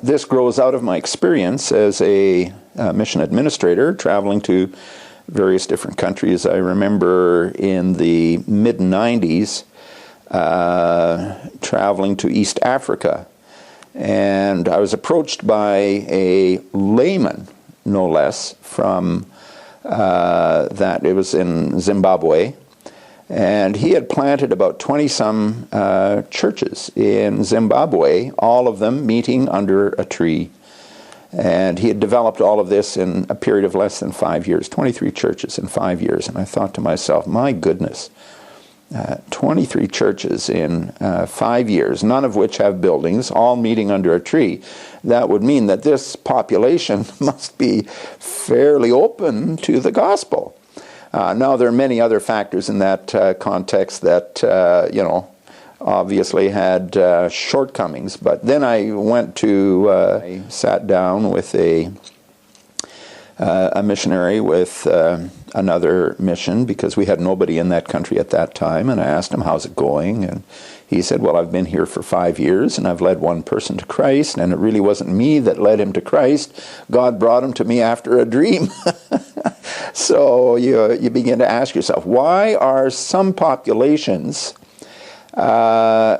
this grows out of my experience as a mission administrator traveling to various different countries. I remember in the mid-90s traveling to East Africa, and I was approached by a layman, no less, from it was in Zimbabwe, and he had planted about 20-some churches in Zimbabwe, all of them meeting under a tree. And he had developed all of this in a period of less than 5 years, 23 churches in 5 years. And I thought to myself, my goodness, 23 churches in 5 years, none of which have buildings, all meeting under a tree. That would mean that this population must be fairly open to the gospel. Now, there are many other factors in that context that, obviously had shortcomings. But then I went to, I sat down with a missionary with another mission, because we had nobody in that country at that time, and I asked him, how's it going? And he said, well, I've been here for 5 years, and I've led one person to Christ, and it really wasn't me that led him to Christ. God brought him to me after a dream. So you begin to ask yourself, why are some populations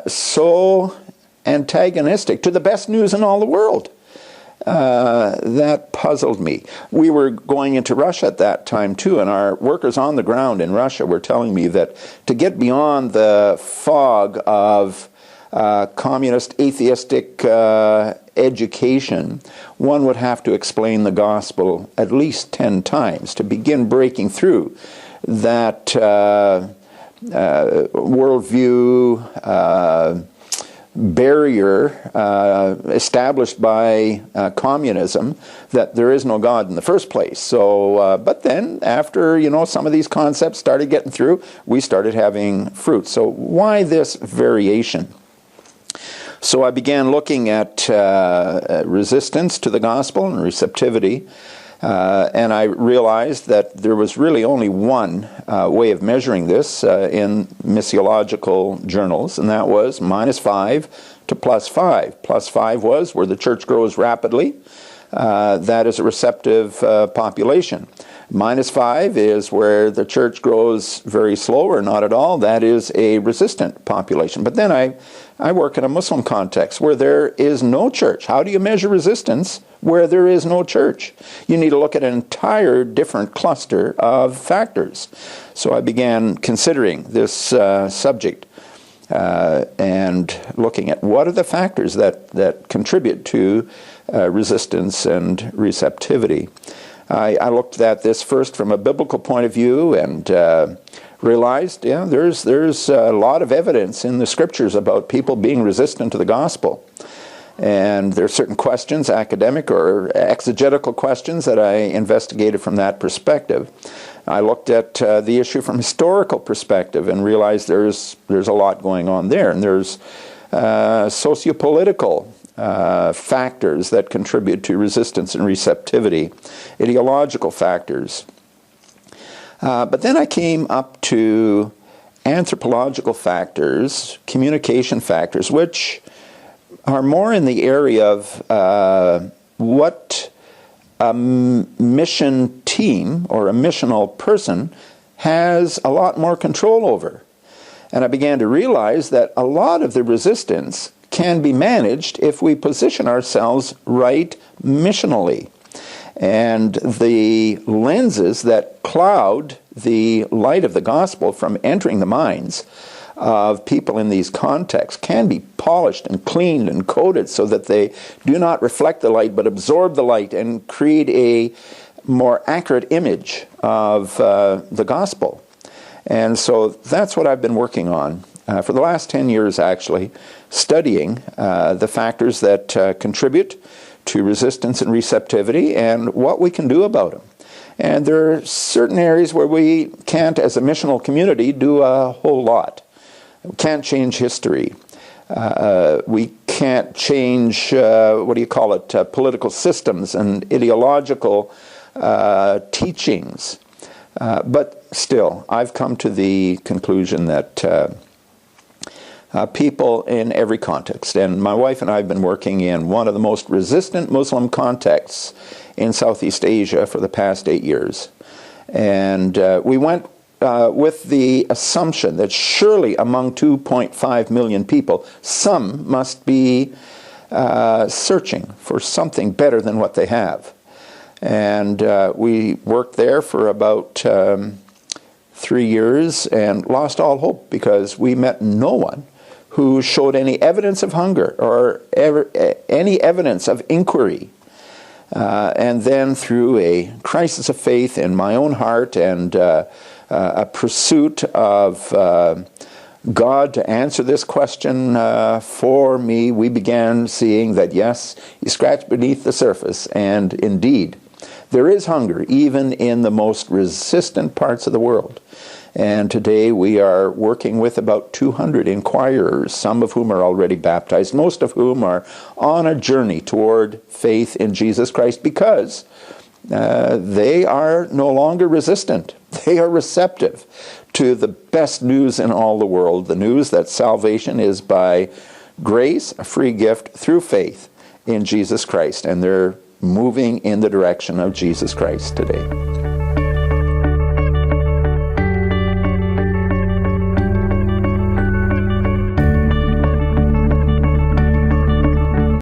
so antagonistic to the best news in all the world? That puzzled me. We were going into Russia at that time too, and our workers on the ground in Russia were telling me that to get beyond the fog of communist, atheistic education, one would have to explain the gospel at least 10 times to begin breaking through that worldview barrier established by communism, that there is no God in the first place. So, but then after, some of these concepts started getting through, we started having fruit. So why this variation? So I began looking at resistance to the gospel and receptivity, and I realized that there was really only one way of measuring this in missiological journals, and that was -5 to +5. +5 was where the church grows rapidly. That is a receptive population. -5 is where the church grows very slow or not at all. That is a resistant population. But then I work in a Muslim context where there is no church. How do you measure resistance where there is no church? You need to look at an entire different cluster of factors. So I began considering this subject and looking at what are the factors that contribute to resistance and receptivity. I looked at this first from a biblical point of view and realized, there's a lot of evidence in the scriptures about people being resistant to the gospel. And there are certain questions, academic or exegetical questions, that I investigated from that perspective. I looked at the issue from a historical perspective and realized there's a lot going on there. And there's sociopolitical factors that contribute to resistance and receptivity, ideological factors. But then I came up to anthropological factors, communication factors, which are more in the area of what a mission team or a missional person has a lot more control over. And I began to realize that a lot of the resistance can be managed if we position ourselves right missionally. And the lenses that cloud the light of the gospel from entering the minds of people in these contexts can be polished and cleaned and coated so that they do not reflect the light but absorb the light and create a more accurate image of the gospel. And so that's what I've been working on for the last 10 years, actually, studying the factors that contribute to resistance and receptivity and what we can do about them. And there are certain areas where we can't, as a missional community, do a whole lot. We can't change history. We can't change, political systems and ideological teachings. But still, I've come to the conclusion that people in every context. And my wife and I have been working in one of the most resistant Muslim contexts in Southeast Asia for the past 8 years. And we went with the assumption that surely among 2.5 million people, some must be searching for something better than what they have. And we worked there for about 3 years and lost all hope because we met no one who showed any evidence of hunger or any evidence of inquiry. And then through a crisis of faith in my own heart and a pursuit of God to answer this question for me, we began seeing that, yes, you scratch beneath the surface, and indeed, there is hunger even in the most resistant parts of the world. And today we are working with about 200 inquirers, some of whom are already baptized, most of whom are on a journey toward faith in Jesus Christ because they are no longer resistant. They are receptive to the best news in all the world, the news that salvation is by grace, a free gift through faith in Jesus Christ. And they're moving in the direction of Jesus Christ today.